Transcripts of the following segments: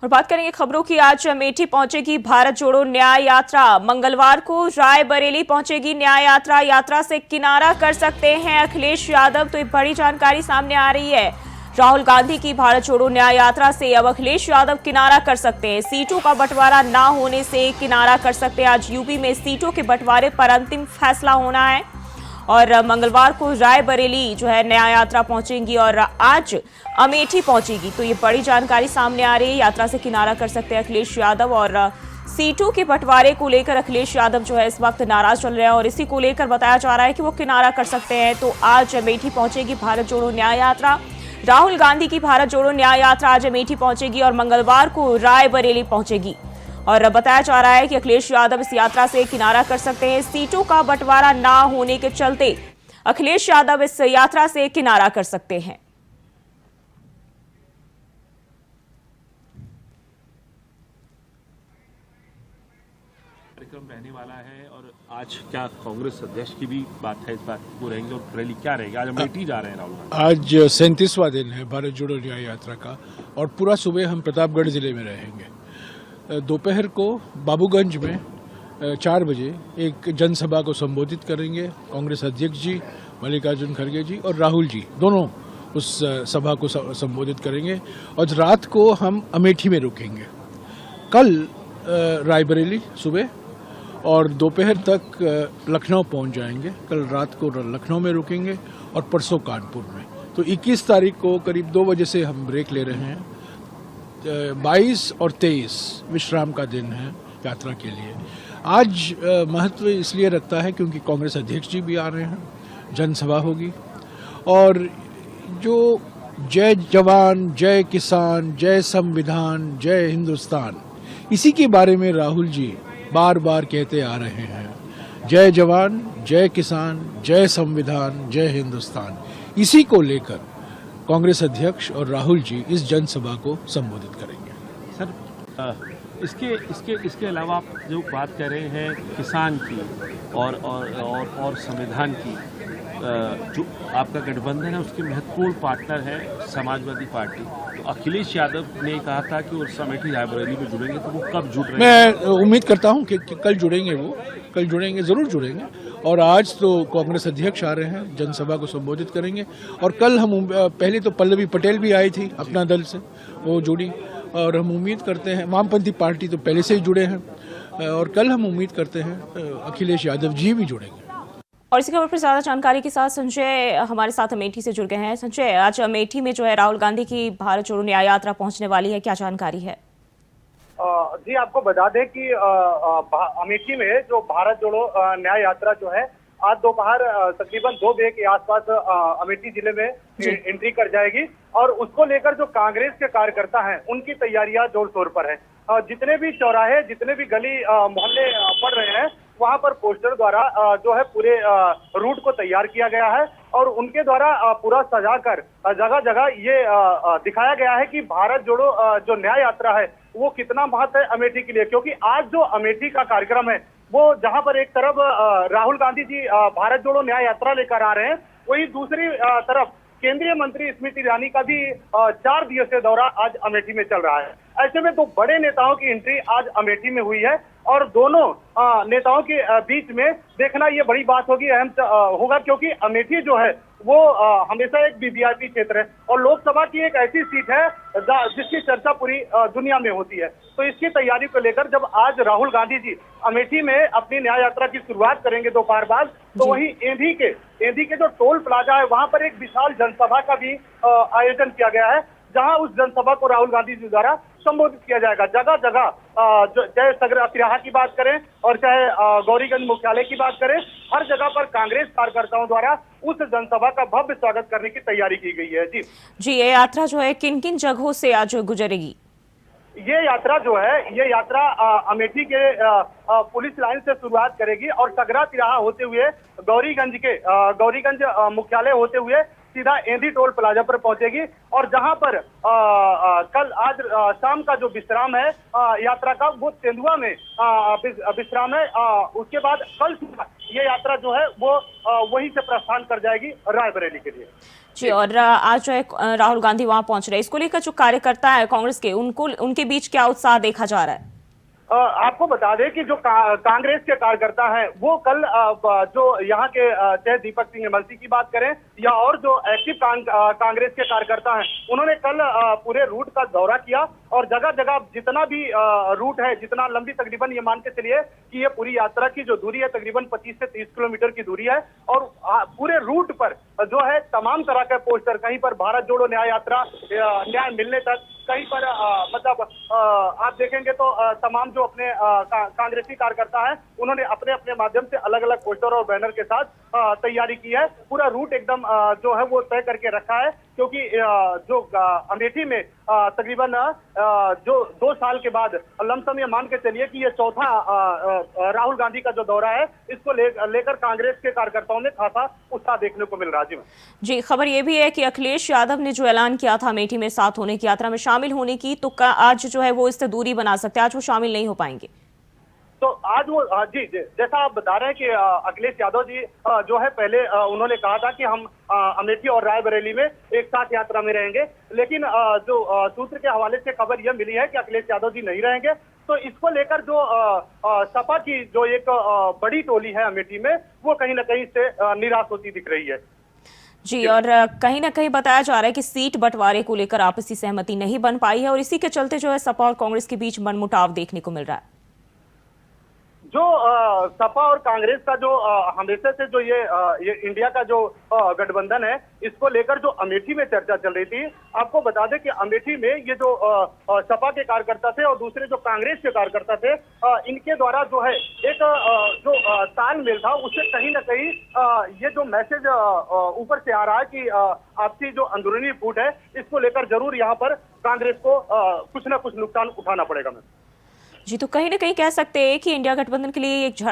और बात करेंगे खबरों की। आज अमेठी पहुंचेगी भारत जोड़ो न्याय यात्रा। मंगलवार को रायबरेली पहुंचेगी न्याय यात्रा। यात्रा से किनारा कर सकते हैं अखिलेश यादव, तो ये बड़ी जानकारी सामने आ रही है। राहुल गांधी की भारत जोड़ो न्याय यात्रा से अब अखिलेश यादव किनारा कर सकते हैं। सीटों का बंटवारा ना होने से किनारा कर सकते हैं। आज यूपी में सीटों के बंटवारे पर अंतिम फैसला होना है और मंगलवार को रायबरेली जो है न्याय यात्रा पहुंचेंगी और आज अमेठी पहुंचेगी। तो ये बड़ी जानकारी सामने आ रही है। यात्रा से किनारा कर सकते हैं अखिलेश यादव और सीटों के बंटवारे को लेकर अखिलेश यादव जो है इस वक्त नाराज चल रहे हैं और इसी को लेकर बताया जा रहा है कि वो किनारा कर सकते हैं। तो आज अमेठी पहुंचेगी भारत जोड़ो न्याय यात्रा। राहुल गांधी की भारत जोड़ो न्याय यात्रा आज अमेठी पहुंचेगी और मंगलवार को रायबरेली पहुंचेगी और बताया जा रहा है कि अखिलेश यादव इस यात्रा से किनारा कर सकते हैं। सीटों का बंटवारा ना होने के चलते अखिलेश यादव इस यात्रा से किनारा कर सकते हैं। कार्यक्रम रहने वाला है और आज क्या कांग्रेस अध्यक्ष की भी बात है, इस बात को रहेंगे और रैली क्या रहेगी? आज अमेठी जा रहे हैं राहुल गांधी। आज 37वां दिन है भारत जोड़ो न्याय यात्रा का और पूरा सुबह हम प्रतापगढ़ जिले में रहेंगे। दोपहर को बाबूगंज में 4 बजे एक जनसभा को संबोधित करेंगे। कांग्रेस अध्यक्ष जी मल्लिकार्जुन खड़गे जी और राहुल जी दोनों उस सभा को संबोधित करेंगे और रात को हम अमेठी में रुकेंगे। कल रायबरेली सुबह और दोपहर तक लखनऊ पहुंच जाएंगे। कल रात को लखनऊ में रुकेंगे और परसों कानपुर में। तो 21 तारीख को करीब 2 बजे से हम ब्रेक ले रहे हैं। 22 और 23 विश्राम का दिन है यात्रा के लिए। आज महत्व इसलिए रखता है क्योंकि कांग्रेस अध्यक्ष जी भी आ रहे हैं, जनसभा होगी और जो जय जवान, जय किसान, जय संविधान, जय हिंदुस्तान, इसी के बारे में राहुल जी बार बार कहते आ रहे हैं। जय जवान, जय किसान, जय संविधान, जय हिंदुस्तान, इसी को लेकर कांग्रेस अध्यक्ष और राहुल जी इस जनसभा को संबोधित करेंगे। सर, इसके अलावा आप जो बात कर रहे हैं किसान की और संविधान की, जो आपका गठबंधन है उसके महत्वपूर्ण पार्टनर है समाजवादी पार्टी। तो अखिलेश यादव ने कहा था कि उस अमेठी रायबरेली में जुड़ेंगे, तो वो कब जुड़ रहे हैं? मैं उम्मीद करता हूं कि कल जुड़ेंगे, वो कल जुड़ेंगे, जरूर जुड़ेंगे। और आज तो कांग्रेस अध्यक्ष आ रहे हैं, जनसभा को संबोधित करेंगे और कल हम पहले तो पल्लवी पटेल भी आई थी अपना दल से, वो जुड़ी और हम उम्मीद करते हैं, वामपंथी पार्टी तो पहले से ही जुड़े हैं और कल हम उम्मीद करते हैं अखिलेश यादव जी भी जुड़ेंगे। और इसी खबर पर ज्यादा जानकारी के साथ संजय हमारे साथ अमेठी से जुड़ गए हैं। संजय, आज अमेठी में जो है राहुल गांधी की भारत जोड़ो न्याय यात्रा पहुंचने वाली है, क्या जानकारी है? जी, आपको बता दें कि अमेठी में जो भारत जोड़ो न्याय यात्रा जो है आज दोपहर तकरीबन 2 बजे के आसपास अमेठी जिले में एंट्री कर जाएगी और उसको लेकर जो कांग्रेस के कार्यकर्ता हैं उनकी तैयारियां जोर शोर पर है। जितने भी चौराहे, जितने भी गली मोहल्ले पड़ रहे हैं, वहां पर पोस्टर द्वारा जो है पूरे रूट को तैयार किया गया है और उनके द्वारा पूरा सजाकर जगह जगह ये दिखाया गया है कि भारत जोड़ो जो न्याय यात्रा है वो कितना महत्व है अमेठी के लिए। क्योंकि आज जो अमेठी का कार्यक्रम है वो जहां पर एक तरफ राहुल गांधी जी भारत जोड़ो न्याय यात्रा लेकर आ रहे हैं, वही दूसरी तरफ केंद्रीय मंत्री स्मृति ईरानी का भी 4 दिवसीय दौरा आज अमेठी में चल रहा है। ऐसे में 2 बड़े नेताओं की एंट्री आज अमेठी में हुई है और दोनों नेताओं के बीच में देखना ये बड़ी बात होगी, अहम होगा, क्योंकि अमेठी जो है वो हमेशा एक वीवीआईपी क्षेत्र है और लोकसभा की एक ऐसी सीट है जिसकी चर्चा पूरी दुनिया में होती है। तो इसकी तैयारी को लेकर जब आज राहुल गांधी जी अमेठी में अपनी न्याय यात्रा की शुरुआत करेंगे दोपहर बाद, तो वहीं एंधी के जो टोल प्लाजा है वहां पर एक विशाल जनसभा का भी आयोजन किया गया है, जहां उस जनसभा को राहुल गांधी जी द्वारा संबोधित किया जाएगा। जगह जगह चाहे सगर तिराहा की बात करें और चाहे गौरीगंज मुख्यालय की बात करें, हर जगह पर कांग्रेस कार्यकर्ताओं द्वारा उस जनसभा का भव्य स्वागत करने की तैयारी की गई है। जी, ये यात्रा जो है किन किन जगहों से आज गुजरेगी? ये यात्रा जो है, ये यात्रा अमेठी के पुलिस लाइन से शुरुआत करेगी और सगरा तिराहा होते हुए गौरीगंज मुख्यालय होते हुए सीधा एंधी टोल प्लाजा पर पहुंचेगी और जहां पर कल आज शाम का जो विश्राम है यात्रा का, वो तेंदुआ में विश्राम है। उसके बाद कल सुबह ये यात्रा जो है वो वहीं से प्रस्थान कर जाएगी रायबरेली के लिए। जी, और आज जो है राहुल गांधी वहां पहुंच रहे हैं, इसको लेकर जो कार्यकर्ता है कांग्रेस के, उनके बीच क्या उत्साह देखा जा रहा है? आपको बता दें कि जो कांग्रेस के कार्यकर्ता हैं वो कल जो यहाँ के चाहे दीपक सिंह एमएलसी की बात करें या और जो एक्टिव कांग्रेस के कार्यकर्ता हैं, उन्होंने कल पूरे रूट का दौरा किया और जगह जगह जितना भी रूट है, जितना लंबी, तकरीबन ये मान के चलिए कि ये पूरी यात्रा की जो दूरी है तकरीबन 25 से 30 किलोमीटर की दूरी है और पूरे रूट पर जो है तमाम तरह के पोस्टर, कहीं पर भारत जोड़ो न्याय यात्रा, न्याय मिलने तक, कहीं पर मतलब आप देखेंगे तो तमाम जो अपने कांग्रेसी कार्यकर्ता हैं उन्होंने अपने अपने माध्यम से अलग अलग पोस्टर और बैनर के साथ तैयारी की है। पूरा रूट एकदम जो है वो तय करके रखा है, क्योंकि जो अमेठी में तकरीबन जो 2 साल के बाद लमसम ये मान के चलिए कि ये चौथा राहुल गांधी का जो दौरा है, इसको लेकर कांग्रेस के कार्यकर्ताओं में खासा उत्साह देखने को मिल रहा है। जी, खबर ये भी है कि अखिलेश यादव ने जो ऐलान किया था अमेठी में साथ होने की, यात्रा में शामिल होने की, तो आज जो है वो इससे दूरी बना सकते हैं, आज वो शामिल नहीं हो पाएंगे। तो आज वो जी जैसा आप बता रहे हैं कि अखिलेश यादव जी जो है पहले उन्होंने कहा था कि हम अमेठी और रायबरेली में एक साथ यात्रा में रहेंगे, लेकिन जो सूत्र के हवाले से खबर यह मिली है कि अखिलेश यादव जी नहीं रहेंगे। तो इसको लेकर जो सपा की जो एक बड़ी टोली है अमेठी में, वो कहीं ना कहीं से निराश होती दिख रही है। जी, और कहीं ना कहीं बताया जा रहा है कि सीट बंटवारे को लेकर आपसी सहमति नहीं बन पाई है और इसी के चलते जो है सपा और कांग्रेस के बीच मनमुटाव देखने को मिल रहा है। जो सपा और कांग्रेस का जो हमेशा से जो ये इंडिया का जो गठबंधन है, इसको लेकर जो अमेठी में चर्चा चल रही थी, आपको बता दें कि अमेठी में ये जो सपा के कार्यकर्ता थे और दूसरे जो कांग्रेस के कार्यकर्ता थे, इनके द्वारा जो है एक जो तालमेल था, उससे कहीं ना कहीं ये जो मैसेज ऊपर से आ रहा है कि आपसी जो अंदरूनी फूट है, इसको लेकर जरूर यहाँ पर कांग्रेस को कुछ ना कुछ नुकसान उठाना पड़ेगा। जी, तो कहीं ना कहीं कह सकते हैं कि इंडिया गठबंधन के लिए एक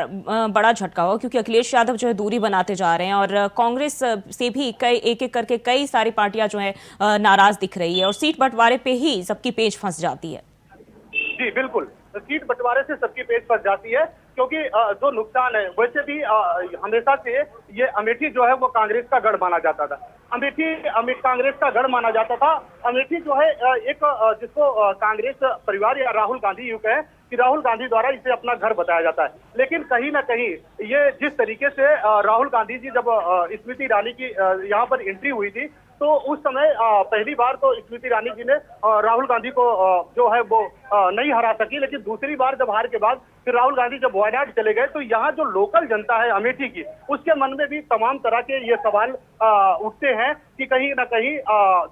बड़ा झटका हुआ, क्योंकि अखिलेश यादव जो है दूरी बनाते जा रहे हैं और कांग्रेस से भी एक एक करके कई सारी पार्टियां जो है नाराज दिख रही है और सीट बंटवारे पे ही सबकी पेच फंस जाती है। जी बिल्कुल, सीट बंटवारे से सबकी पेच फंस जाती है, क्योंकि जो नुकसान है, वैसे भी हमेशा से ये अमेठी जो है वो कांग्रेस का गढ़ माना जाता था। अमेठी कांग्रेस का गढ़ माना जाता था। अमेठी जो है एक जिसको कांग्रेस परिवार या राहुल गांधी यूं कहें कि राहुल गांधी द्वारा इसे अपना घर बताया जाता है। लेकिन कहीं ना कहीं ये जिस तरीके से राहुल गांधी जी जब स्मृति ईरानी की यहाँ पर एंट्री हुई थी, तो उस समय पहली बार तो स्मृति ईरानी जी ने राहुल गांधी को जो है वो नहीं हरा सकी, लेकिन दूसरी बार जब हार के बाद फिर राहुल गांधी जब वायनाड चले गए, तो यहाँ जो लोकल जनता है अमेठी की, उसके मन में भी तमाम तरह के ये सवाल उठते हैं कि कहीं ना कहीं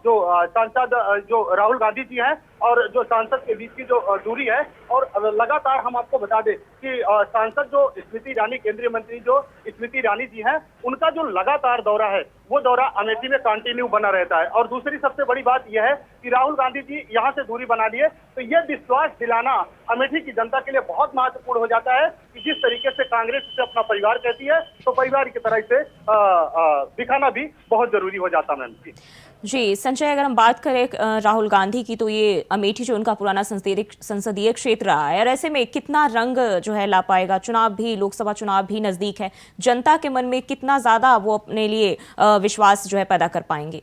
जो सांसद जो राहुल गांधी जी हैं और जो सांसद के बीच की जो दूरी है, और लगातार हम आपको बता दें कि सांसद जो स्मृति ईरानी, केंद्रीय मंत्री जो स्मृति ईरानी जी हैं, उनका जो लगातार दौरा है वो दौरा अमेठी में कंटिन्यू बना रहता है। और दूसरी सबसे बड़ी बात यह है कि राहुल गांधी जी यहाँ से दूरी बना लिए, तो यह विश्वास दिलाना अमेठी की जनता के लिए बहुत महत्वपूर्ण हो जाता है कि जिस तरीके से कांग्रेस इसे अपना परिवार कहती है, तो परिवार की तरह इसे दिखाना भी बहुत जरूरी हो जाता है। जी संजय, अगर हम बात करें राहुल गांधी की, तो ये अमेठी जो उनका पुराना संसदीय क्षेत्र रहा है और ऐसे में कितना रंग जो है ला पाएगा, चुनाव भी, लोकसभा चुनाव भी नजदीक है, जनता के मन में कितना ज्यादा वो अपने लिए विश्वास जो है पैदा कर पाएंगे?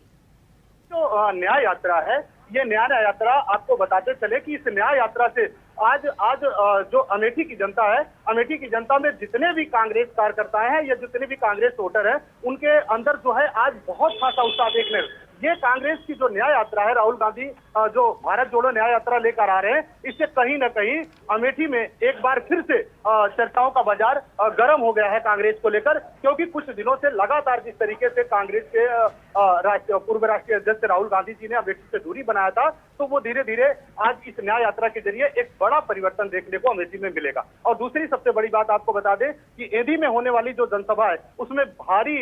जो न्याय यात्रा है, ये न्याय यात्रा आपको बताते चले कि इस न्याय यात्रा से आज जो अमेठी की जनता है, अमेठी की जनता में जितने भी कांग्रेस कार्यकर्ता हैं या जितने भी कांग्रेस वोटर हैं, उनके अंदर जो है आज बहुत खासा उत्साह देखने। ये कांग्रेस की जो न्याय यात्रा है, राहुल गांधी जो भारत जोड़ो न्याय यात्रा लेकर आ रहे हैं, इससे कहीं ना कहीं अमेठी में एक बार फिर से चर्चाओं का बाजार गर्म हो गया है कांग्रेस को लेकर, क्योंकि कुछ दिनों से लगातार जिस तरीके से कांग्रेस के पूर्व राष्ट्रीय अध्यक्ष राहुल गांधी जी ने अमेठी से दूरी बनाया था, तो वो धीरे धीरे आज इस न्याय यात्रा के जरिए एक बड़ा परिवर्तन देखने को अमेठी में मिलेगा। और दूसरी सबसे बड़ी बात आपको बता दें कि एंधी में होने वाली जो जनसभा है, उसमें भारी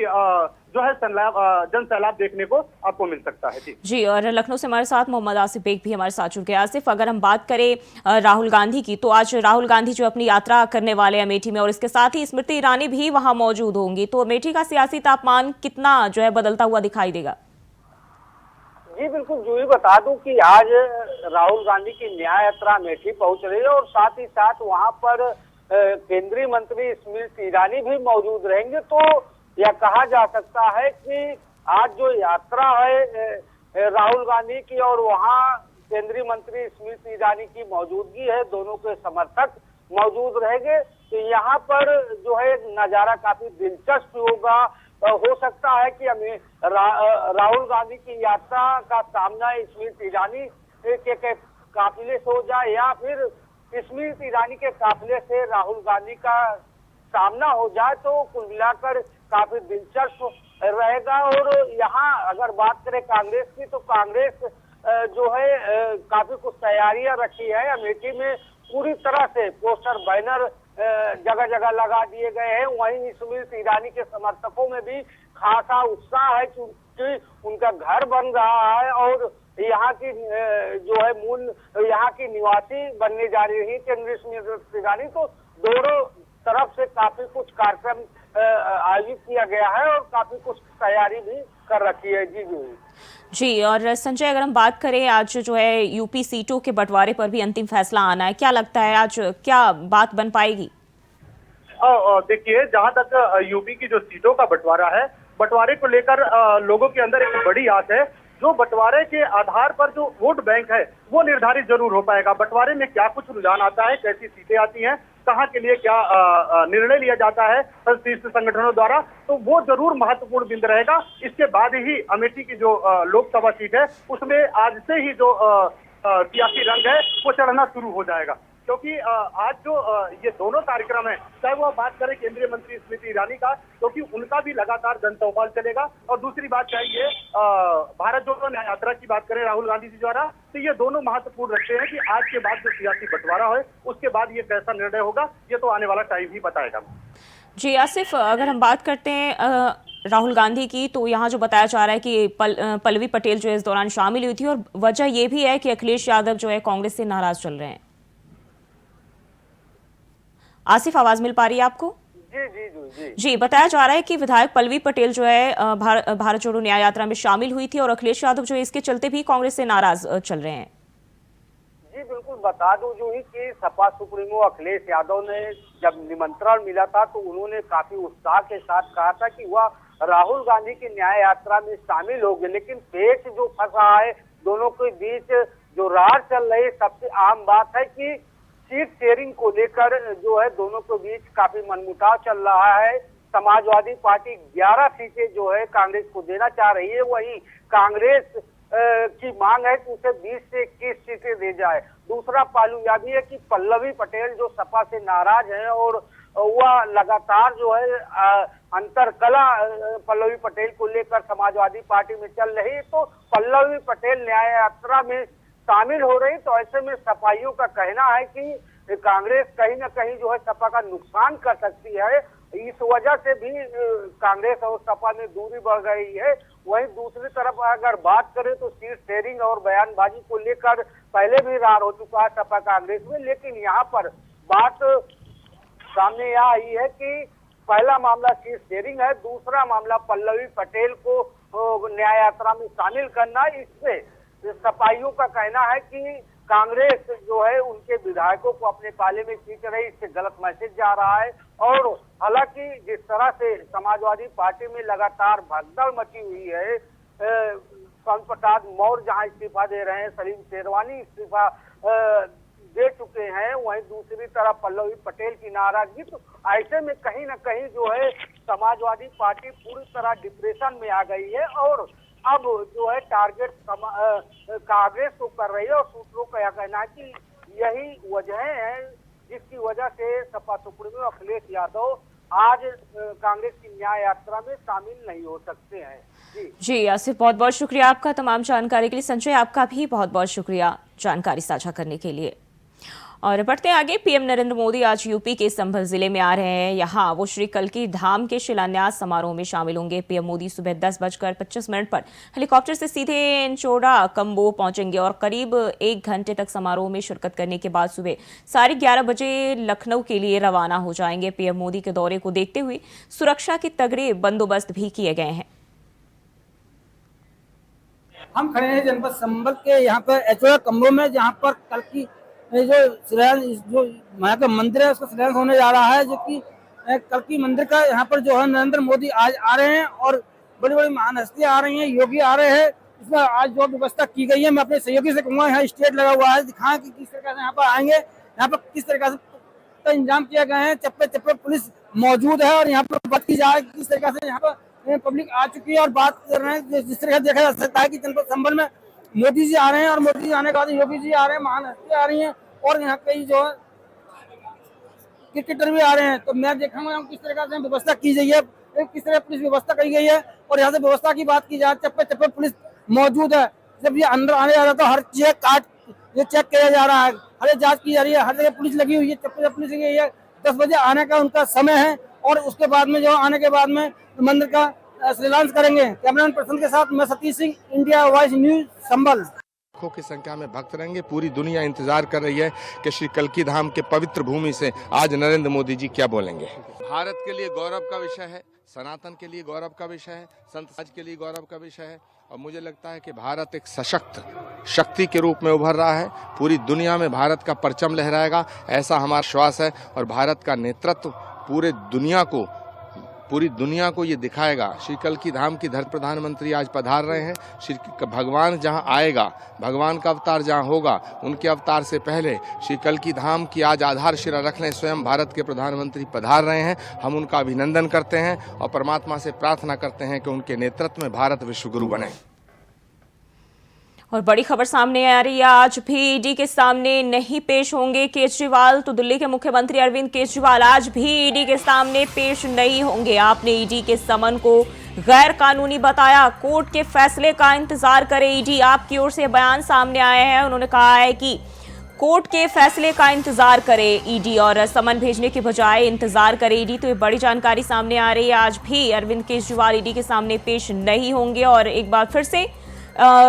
जो है जन सैलाब देखने को आपको मिल सकता है। जी, और लखनऊ से हमारे साथ मोहम्मद आसिफ बेग भी हमारे साथ जुड़ गए। आसिफ, अगर हम बात करें राहुल गांधी की, तो आज राहुल गांधी जो अपनी यात्रा करने वाले अमेठी में और इसके साथ ही स्मृति ईरानी भी वहां मौजूद होंगी, तो अमेठी का सियासी तापमान कितना जो है बदलता हुआ दिखाई देगा? जी बिल्कुल, जूही बता दूं कि आज राहुल गांधी की न्याय यात्रा अमेठी पहुंच रही है और साथ ही साथ वहां पर केंद्रीय मंत्री स्मृति ईरानी भी मौजूद रहेंगे। तो यह कहा जा सकता है कि आज जो यात्रा है राहुल गांधी की और वहां केंद्रीय मंत्री स्मृति ईरानी की मौजूदगी है, दोनों के समर्थक मौजूद रहेंगे। तो यहाँ पर जो है नजारा काफी दिलचस्प होगा। हो सकता है कि राहुल गांधी की यात्रा का सामना स्मृति ईरानी के काफिले से हो जाए या फिर स्मृति ईरानी के काफिले से राहुल गांधी का सामना हो जाए, तो कुल मिलाकर काफी दिलचस्प रहेगा। और यहाँ अगर बात करें कांग्रेस की, तो कांग्रेस जो है काफी कुछ तैयारियां रखी है। अमेठी में पूरी तरह से पोस्टर बैनर जगह जगह लगा दिए गए हैं। वहीं स्मृति ईरानी के समर्थकों में भी खासा उत्साह है क्योंकि उनका घर बन रहा है और यहाँ की जो है मूल यहाँ की निवासी बनने जा रही है केंद्रीय स्मृति ईरानी। तो दोनों तरफ से काफी कुछ कार्यक्रम आयोजित किया गया है और काफी कुछ तैयारी भी कर रखी है। जी। और संजय, अगर हम बात करें आज जो है यूपी सीटों के बंटवारे पर भी अंतिम फैसला आना है, क्या लगता है आज क्या बात बन पाएगी? देखिए, जहां तक यूपी की जो सीटों का बंटवारा है, बंटवारे को लेकर लोगों के अंदर एक बड़ी आस है। जो बंटवारे के आधार पर जो वोट बैंक है वो निर्धारित जरूर हो पाएगा। बंटवारे में क्या कुछ रुझान आता है, कैसी सीटें आती हैं, कहाँ के लिए क्या निर्णय लिया जाता है शीर्ष संगठनों द्वारा, तो वो जरूर महत्वपूर्ण बिंदु रहेगा। इसके बाद ही अमेठी की जो लोकसभा सीट है उसमें आज से ही जो सियासी रंग है वो चढ़ना शुरू हो जाएगा। क्योंकि आज जो ये दोनों कार्यक्रम है, चाहे वो बात करें केंद्रीय मंत्री स्मृति ईरानी का, क्योंकि उनका भी लगातार जनचौपाल चलेगा, और दूसरी बात चाहिए भारत जोड़ो न्याय यात्रा की बात करें राहुल गांधी जी द्वारा, तो ये दोनों महत्वपूर्ण रखते हैं कि आज के बाद जो सियासी बंटवारा है उसके बाद ये कैसा निर्णय होगा, ये तो आने वाला टाइम ही बताएगा। जी आसिफ, अगर हम बात करते हैं राहुल गांधी की, तो यहाँ जो बताया जा रहा है कि पल्लवी पटेल जो इस दौरान शामिल हुई थी, और वजह ये भी है कि अखिलेश यादव जो है कांग्रेस से नाराज चल रहे हैं। आसिफ, आवाज मिल पा रही है आपको? जी, बताया जा रहा है कि विधायक पल्लवी पटेल जो है भारत जोड़ो न्याय यात्रा में शामिल हुई थी और अखिलेश यादव जो है इसके चलते भी कांग्रेस से नाराज चल रहे हैं। जी बिल्कुल, बता दूं जो ही कि सपा सुप्रीमो अखिलेश यादव ने जब निमंत्रण मिला था तो उन्होंने काफी उत्साह के साथ कहा था कि वह राहुल गांधी की न्याय यात्रा में शामिल होंगे, लेकिन पेच जो फंसा है दोनों के बीच जो रार चल रही, सबसे आम बात है कि सीट शेयरिंग को लेकर जो है दोनों के बीच काफी मनमुटाव चल रहा है। समाजवादी पार्टी 11 सीटें जो है कांग्रेस को देना चाह रही है, वहीं कांग्रेस की मांग है कि उसे 20 से 21 सीटें दे जाए। दूसरा पहलू यह भी है कि पल्लवी पटेल जो सपा से नाराज है और वह लगातार जो है अंतरकला पल्लवी पटेल को लेकर समाजवादी पार्टी में चल रही है, तो पल्लवी पटेल न्याय यात्रा में शामिल हो रही, तो ऐसे में सपाइयों का कहना है कि कांग्रेस कहीं ना कहीं जो है सपा का नुकसान कर सकती है। इस वजह से भी कांग्रेस और सपा में दूरी बढ़ गई है। वहीं दूसरी तरफ अगर बात करें तो सीट शेयरिंग और बयानबाजी को लेकर पहले भी रार हो चुका है सपा कांग्रेस में, लेकिन यहाँ पर बात सामने यह आई है कि पहला मामला सीट शेयरिंग है, दूसरा मामला पल्लवी पटेल को न्याय यात्रा में शामिल करना। इससे सपाइयों का कहना है कि कांग्रेस जो है उनके विधायकों को अपने पाले में खींच रही, इससे गलत मैसेज जा रहा है। और हालांकि जिस तरह से समाजवादी पार्टी में लगातार भगदड़ मची हुई है, पंत प्रसाद मौर्य जहां इस्तीफा दे रहे हैं, सलीम शेरवानी इस्तीफा दे चुके हैं, वहीं दूसरी तरफ पल्लवी पटेल की नाराजगी, तो ऐसे में कहीं ना कहीं जो है समाजवादी पार्टी पूरी तरह डिप्रेशन में आ गई है और अब जो है टारगेट कांग्रेस को कर रही है। और सूत्रों का यह कहना है कि यही वजह है जिसकी वजह से सपा सुप्रीमो अखिलेश यादव आज कांग्रेस की न्याय यात्रा में शामिल नहीं हो सकते हैं। जी आसिफ, बहुत बहुत शुक्रिया आपका तमाम जानकारी के लिए। संजय, आपका भी बहुत बहुत शुक्रिया जानकारी साझा करने के लिए। और बढ़ते आगे, पीएम नरेंद्र मोदी आज यूपी के संभल जिले में आ रहे हैं। यहाँ वो श्री कल्की धाम के शिलान्यास समारोह में शामिल होंगे। पीएम मोदी सुबह 10:25 पर हेलीकॉप्टर से सीधे इंचोड़ा कम्बो पहुंचेंगे और करीब 1 घंटे तक समारोह में शिरकत करने के बाद सुबह 11:30 बजे लखनऊ के लिए रवाना हो जाएंगे। पीएम मोदी के दौरे को देखते हुए सुरक्षा के तगड़े बंदोबस्त भी किए गए हैं। हम खड़े हैं जनपद संभल के यहाँ पर एचओ कमरों में, जहाँ पर कल की जो यहाँ का मंदिर है उसका शिलान्यास होने जा रहा है, जो कि कल की मंदिर का यहाँ पर जो है नरेंद्र मोदी आज आ रहे हैं और बड़ी बड़ी महान हस्तियाँ आ रही हैं, योगी आ रहे हैं। इसमें आज जो व्यवस्था की गई है, मैं अपने सहयोगी से कहूँगा यहाँ स्टेज लगा हुआ है, दिखाएं कि किस तरह से यहाँ पर आएंगे, यहाँ पर किस तरह से इंतजाम किया गया है। चप्पे चप्पे पुलिस मौजूद है और यहाँ पर बात की जाए किस तरह से यहाँ पर पब्लिक आ चुकी है और बात कर रहे हैं। जिस तरह से देखा जा सकता है कि जनपद संभल में मोदी जी आ रहे हैं और मोदी जी आने के बाद योगी जी आ रहे हैं, महान हस्तियाँ आ रही हैं और यहाँ कई जो है क्रिकेटर भी आ रहे हैं। तो मैं देखूंगा किस तरह से व्यवस्था की गई है, किस तरह पुलिस व्यवस्था की गई है। और यहाँ से व्यवस्था की बात की जाए, चप्पे चप्पे पुलिस मौजूद है। जब ये अंदर आने जा रहा है तो हर चीज काट ये चेक किया जा रहा है, हर जांच की जा रही है, हर जगह पुलिस लगी हुई है, चप्पे चप्पे पुलिस लगी हुई है। 10 बजे आने का उनका समय है और उसके बाद में जो आने के बाद में मंदिर का शिलान्यास करेंगे। कैमरामैन प्रसन्न के साथ मैं Satish Singh, India Voice News Sambhal. लाखों की संख्या में भक्त रहेंगे। पूरी दुनिया इंतजार कर रही है कि श्री कल्की धाम के पवित्र भूमि से आज नरेंद्र मोदी जी क्या बोलेंगे। भारत के लिए गौरव का विषय है, सनातन के लिए गौरव का विषय है, संत समाज के लिए गौरव का विषय है और मुझे लगता है कि भारत एक सशक्त शक्ति के रूप में उभर रहा है। पूरी दुनिया में भारत का परचम लहराएगा, ऐसा हमारा विश्वास है और भारत का नेतृत्व पूरी दुनिया को ये दिखाएगा। श्री कल्की धाम की धरती प्रधानमंत्री आज पधार रहे हैं। श्री भगवान जहां आएगा, भगवान का अवतार जहां होगा, उनके अवतार से पहले श्री कल्की धाम की आज आधारशिला रखने स्वयं भारत के प्रधानमंत्री पधार रहे हैं। हम उनका अभिनंदन करते हैं और परमात्मा से प्रार्थना करते हैं कि उनके नेतृत्व में भारत विश्वगुरु बने। और बड़ी खबर सामने आ रही है, आज भी ईडी के सामने नहीं पेश होंगे केजरीवाल। तो दिल्ली के मुख्यमंत्री अरविंद केजरीवाल आज भी ईडी के सामने पेश नहीं होंगे। आपने ईडी के समन को गैर कानूनी बताया, कोर्ट के फैसले का इंतजार करे ईडी। आपकी ओर से बयान सामने आए हैं, उन्होंने कहा है कि कोर्ट के फैसले का इंतजार करे ईडी और समन भेजने के बजाय इंतजार करे ईडी। तो ये बड़ी जानकारी सामने आ रही है, आज भी अरविंद केजरीवाल ईडी के सामने पेश नहीं होंगे और एक बार फिर से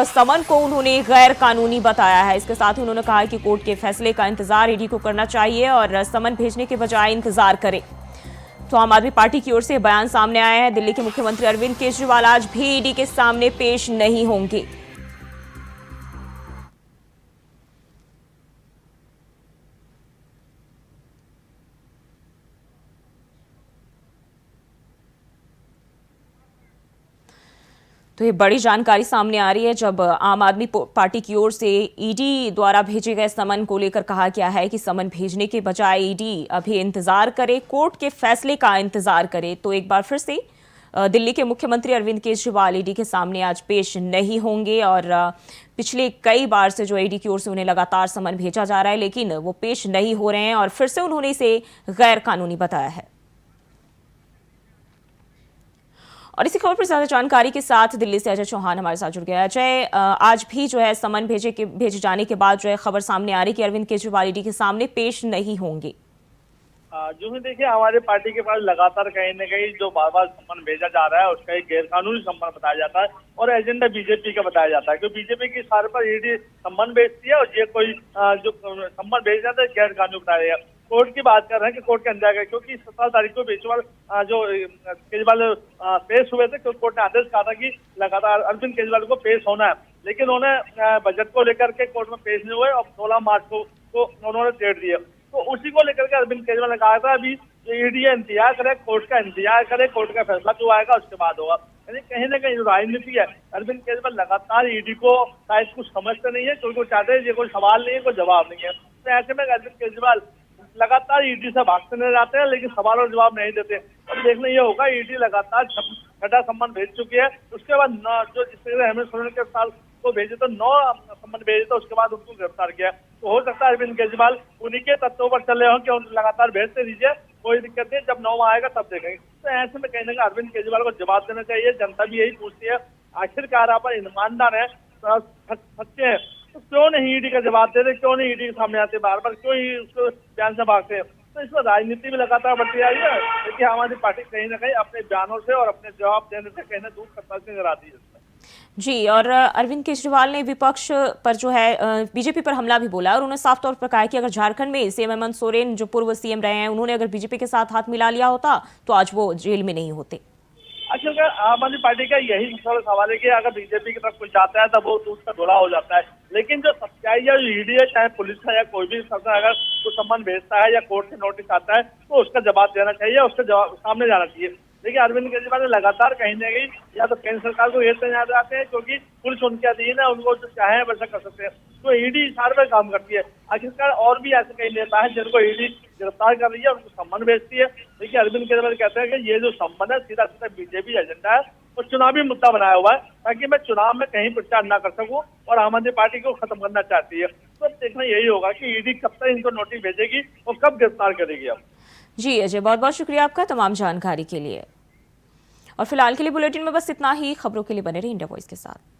समन को उन्होंने गैर कानूनी बताया है। इसके साथ ही उन्होंने कहा कि कोर्ट के फैसले का इंतजार ईडी को करना चाहिए और समन भेजने के बजाय इंतजार करें। तो आम आदमी पार्टी की ओर से बयान सामने आया है, दिल्ली के मुख्यमंत्री अरविंद केजरीवाल आज भी ईडी के सामने पेश नहीं होंगे। तो ये बड़ी जानकारी सामने आ रही है जब आम आदमी पार्टी की ओर से ईडी द्वारा भेजे गए समन को लेकर कहा गया है कि समन भेजने के बजाय ईडी अभी इंतजार करे, कोर्ट के फैसले का इंतजार करे। तो एक बार फिर से दिल्ली के मुख्यमंत्री अरविंद केजरीवाल ईडी के सामने आज पेश नहीं होंगे और पिछले कई बार से जो ईडी की ओर से उन्हें लगातार समन भेजा जा रहा है, लेकिन वो पेश नहीं हो रहे हैं और फिर से उन्होंने इसे गैर कानूनी बताया है। और इसी खबर पर ज्यादा जानकारी के साथ दिल्ली से अजय चौहान हमारे साथ जुड़ गया। अजय, आज भी जो है समन भेजे जाने के बाद जो है खबर सामने आ रही कि अरविंद केजरीवाल ईडी के सामने पेश नहीं होंगे। जो है देखिए, हमारे पार्टी के पास लगातार कहीं न कहीं जो बार बार सम्मन भेजा जा रहा है उसका एक गैर कानूनी सम्मन बताया जाता है और एजेंडा बीजेपी का बताया जाता है, क्योंकि बीजेपी की सारे पर ईडी सम्मन भेजती है और ये कोई जो सम्मन भेज जाता है गैर कानूनी बताया जाएगा। कोर्ट की बात कर रहे हैं कि कोर्ट के अंदर आएगा, क्योंकि 17 तारीख को केजरीवाल पेश हुए थे, तो कोर्ट ने आदेश कहा था कि लगातार अरविंद केजरीवाल को पेश होना है, लेकिन उन्होंने बजट को लेकर के कोर्ट में पेश नहीं हुए और 16 मार्च को उन्होंने डेट दिया। तो उसी को लेकर के अरविंद केजरीवाल ने कहा था अभी ईडी इंतजार करे, कोर्ट का इंतजार करे, कोर्ट का फैसला जो आएगा उसके बाद होगा। यानी कहीं ना कहीं जो राजनीति है, अरविंद केजरीवाल लगातार ईडी को शायद कुछ समझते नहीं है, क्योंकि वो चाहते हैं ये कोई सवाल नहीं है, कोई जवाब नहीं है। तो ऐसे में अरविंद केजरीवाल लगातार ईडी से भागते नजर आते हैं, लेकिन सवाल और जवाब नहीं देते। अब देखना ये होगा, ईडी लगातार छठा सम्मन भेज चुकी है, उसके बाद जो जिस तरह हेमंत सोरेन के साल को भेजे तो 9 सम्मन भेजे, तो उसके बाद उनको गिरफ्तार किया। तो हो सकता है अरविंद केजरीवाल उन्हीं के तत्वों पर चल रहे हो कि लगातार भेजते दीजिए, कोई दिक्कत नहीं, जब 9 आएगा तब देखेंगे। तो ऐसे में कहीं ना कहीं अरविंद केजरीवाल को जवाब देना चाहिए। जनता भी यही पूछती है, आखिरकार आप ईमानदार है, सच्चे हैं, तो क्यों नहीं ईडी का जवाब दे रहे, क्यों नहीं ईडी के सामने आते, बार बार क्यों ही उसको बयान से भागते हैं। तो इसमें राजनीति भी लगातार बढ़ती जा रही है, क्योंकि हमारी पार्टी कहीं ना कहीं अपने बयानों से और अपने जवाब देने से कहीं ना दूर करता नजर आती है। जी, और अरविंद केजरीवाल ने विपक्ष पर जो है बीजेपी पर हमला भी बोला और उन्होंने साफ तौर पर कहा कि अगर झारखंड में सीएम हेमंत सोरेन जो पूर्व सीएम रहे हैं, उन्होंने अगर बीजेपी के साथ हाथ मिला लिया होता तो आज वो जेल में नहीं होते। आखिरकार आम आदमी पार्टी का यही सबसे सवाल है कि अगर बीजेपी की तरफ कुछ जाता है तो वो उसका धोला हो जाता है, लेकिन जो सच्चाई है, जो ईडी है, चाहे पुलिस है या कोई भी संस्था, अगर कुछ सम्मान भेजता है या कोर्ट से नोटिस आता है तो उसका जवाब देना चाहिए, उसका जवाब सामने जाना चाहिए। देखिए अरविंद केजरीवाल ने लगातार कहीं ना कहीं या तो केंद्र सरकार को ये तैयार जाते हैं क्योंकि पुलिस उनके अधीन है, उनको जो चाहे वैसा कर सकते हैं, तो ईडी सारे पे काम करती है। आखिरकार और भी ऐसे कई नेता हैं जिनको ईडी गिरफ्तार कर रही है, उनको सम्मान भेजती है। देखिए अरविंद केजरीवाल कहते हैं कि ये जो सम्मान है सीधा सीधा बीजेपी एजेंडा है और चुनावी मुद्दा बनाया हुआ है ताकि मैं चुनाव में कहीं प्रचार न कर सकूं, और आम आदमी पार्टी को खत्म करना चाहती है। तो देखना यही होगा कि ईडी कब तक इनको नोटिस भेजेगी और कब गिरफ्तार करेगी। अब जी अजय, बहुत बहुत शुक्रिया आपका तमाम जानकारी के लिए। और फिलहाल के लिए बुलेटिन में बस इतना ही। खबरों के लिए बने रहिए इंडिया वॉइस के साथ।